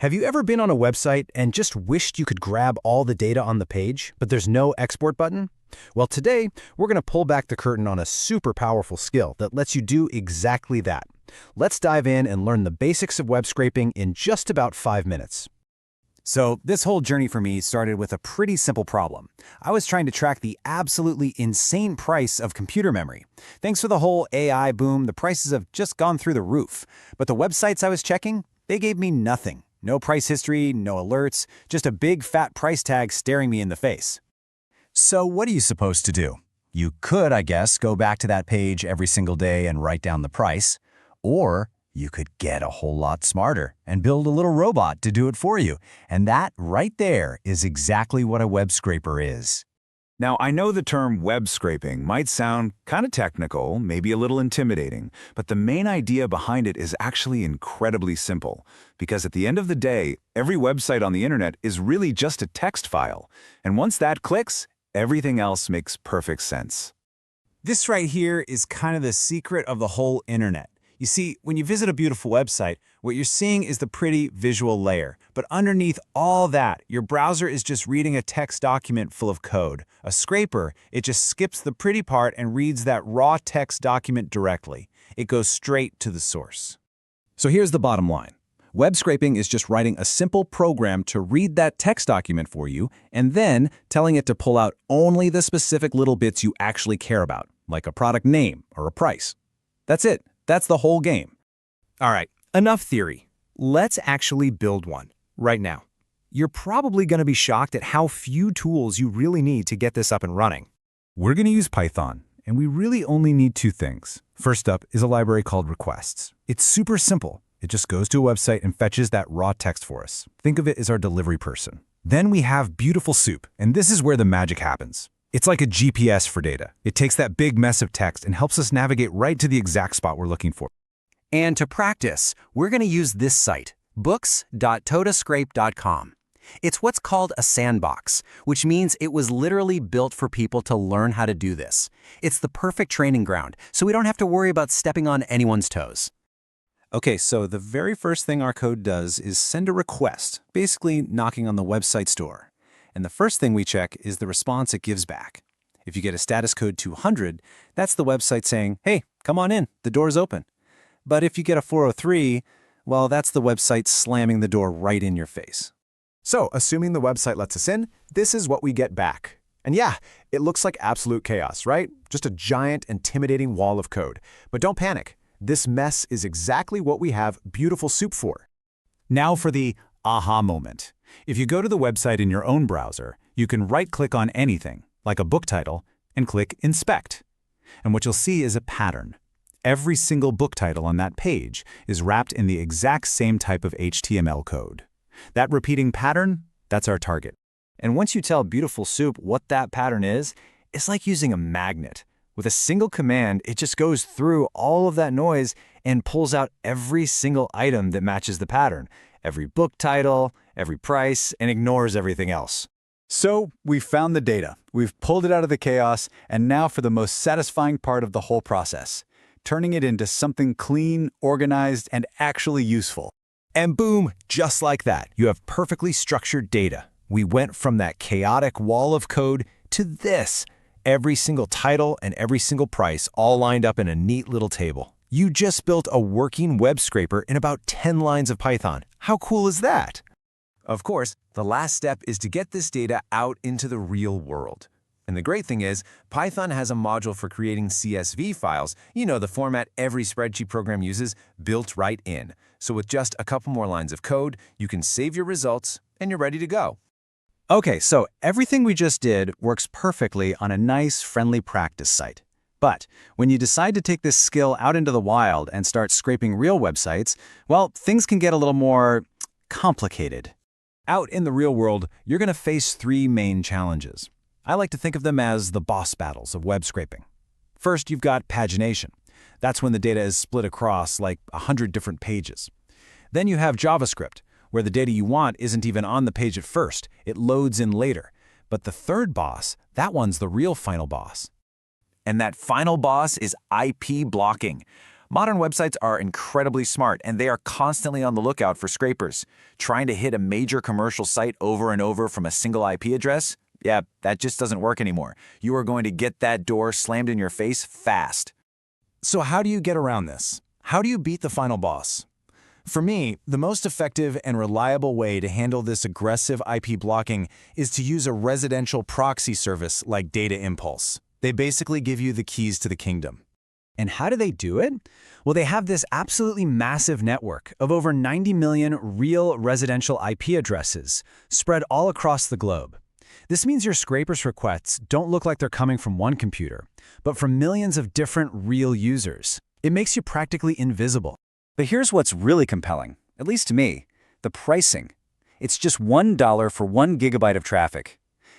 Have you ever been on a website and just wished you could grab all the data on the page, but there's no export button? Well, today, we're going to pull back the curtain on a super powerful skill that lets you do exactly that. Let's dive in and learn the basics of web scraping in just about 5 minutes. So this whole journey for me started with a pretty simple problem. I was trying to track the absolutely insane price of computer memory. Thanks to the whole AI boom, the prices have just gone through the roof. But the websites I was checking, they gave me nothing. No price history, no alerts, just a big fat price tag staring me in the face. So what are you supposed to do? You could, I guess, go back to that page every single day and write down the price. Or you could get a whole lot smarter and build a little robot to do it for you. And that right there is exactly what a web scraper is. Now, I know the term web scraping might sound kind of technical, maybe a little intimidating, but the main idea behind it is actually incredibly simple. Because at the end of the day, every website on the internet is really just a text file. And once that clicks, everything else makes perfect sense. This right here is kind of the secret of the whole internet. You see, when you visit a beautiful website, what you're seeing is the pretty visual layer. But underneath all that, your browser is just reading a text document full of code. A scraper, it just skips the pretty part and reads that raw text document directly. It goes straight to the source. So here's the bottom line. Web scraping is just writing a simple program to read that text document for you and then telling it to pull out only the specific little bits you actually care about, like a product name or a price. That's it. That's the whole game. All right, enough theory. Let's actually build one right now. You're probably going to be shocked at how few tools you really need to get this up and running. We're going to use Python, and we really only need 2 things. First up is a library called requests. It's super simple. It just goes to a website and fetches that raw text for us. Think of it as our delivery person. Then we have BeautifulSoup, and this is where the magic happens. It's like a GPS for data. It takes that big mess of text and helps us navigate right to the exact spot we're looking for. And to practice, we're going to use this site, books.totoscrape.com. It's what's called a sandbox, which means it was literally built for people to learn how to do this. It's the perfect training ground, so we don't have to worry about stepping on anyone's toes. Okay, so the very first thing our code does is send a request, basically knocking on the website's door. And the first thing we check is the response it gives back. If you get a status code 200, that's the website saying, hey, come on in, the door's open. But if you get a 403, well, that's the website slamming the door right in your face. So, assuming the website lets us in, this is what we get back. And yeah, it looks like absolute chaos, right? Just a giant, intimidating wall of code. But don't panic. This mess is exactly what we have BeautifulSoup for. Now for the aha moment. If you go to the website in your own browser, you can right-click on anything, like a book title, and click Inspect. And what you'll see is a pattern. Every single book title on that page is wrapped in the exact same type of HTML code. That repeating pattern, that's our target. And once you tell BeautifulSoup what that pattern is, it's like using a magnet. With a single command, it just goes through all of that noise and pulls out every single item that matches the pattern. Every book title, every price, and ignores everything else. So we've found the data, we've pulled it out of the chaos, and now for the most satisfying part of the whole process, turning it into something clean, organized, and actually useful. And boom, just like that, you have perfectly structured data. We went from that chaotic wall of code to this. Every single title and every single price all lined up in a neat little table. You just built a working web scraper in about 10 lines of Python. How cool is that? Of course, the last step is to get this data out into the real world. And the great thing is, Python has a module for creating CSV files, you know, the format every spreadsheet program uses, built right in. So with just a couple more lines of code, you can save your results and you're ready to go. Okay, so everything we just did works perfectly on a nice, friendly practice site. But when you decide to take this skill out into the wild and start scraping real websites, well, things can get a little more complicated. Out in the real world, you're going to face 3 main challenges. I like to think of them as the boss battles of web scraping. First, you've got pagination. That's when the data is split across like 100 different pages. Then you have JavaScript, where the data you want isn't even on the page at first. It loads in later. But the third boss, that one's the real final boss. And that final boss is IP blocking. Modern websites are incredibly smart, and they are constantly on the lookout for scrapers. Trying to hit a major commercial site over and over from a single IP address? Yeah, that just doesn't work anymore. You are going to get that door slammed in your face fast. So how do you get around this? How do you beat the final boss? For me, the most effective and reliable way to handle this aggressive IP blocking is to use a residential proxy service like Data Impulse. They basically give you the keys to the kingdom. And how do they do it? Well, they have this absolutely massive network of over 90 million real residential IP addresses spread all across the globe. This means your scrapers requests don't look like they're coming from one computer, but from millions of different real users. It makes you practically invisible. But here's what's really compelling, at least to me, the pricing. It's just $1 for 1 gigabyte of traffic.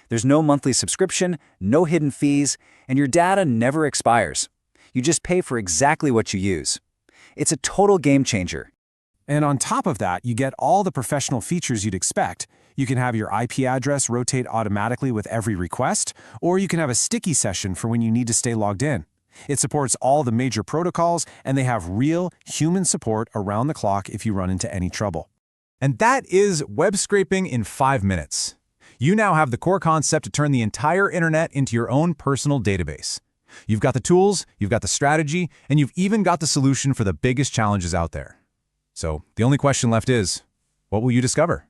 There's no monthly subscription, no hidden fees, and your data never expires. You just pay for exactly what you use. It's a total game changer. And on top of that, you get all the professional features you'd expect. You can have your IP address rotate automatically with every request, or you can have a sticky session for when you need to stay logged in. It supports all the major protocols, and they have real human support around the clock if you run into any trouble. And that is web scraping in 5 minutes. You now have the core concept to turn the entire internet into your own personal database. You've got the tools, you've got the strategy, and you've even got the solution for the biggest challenges out there. So the only question left is, what will you discover?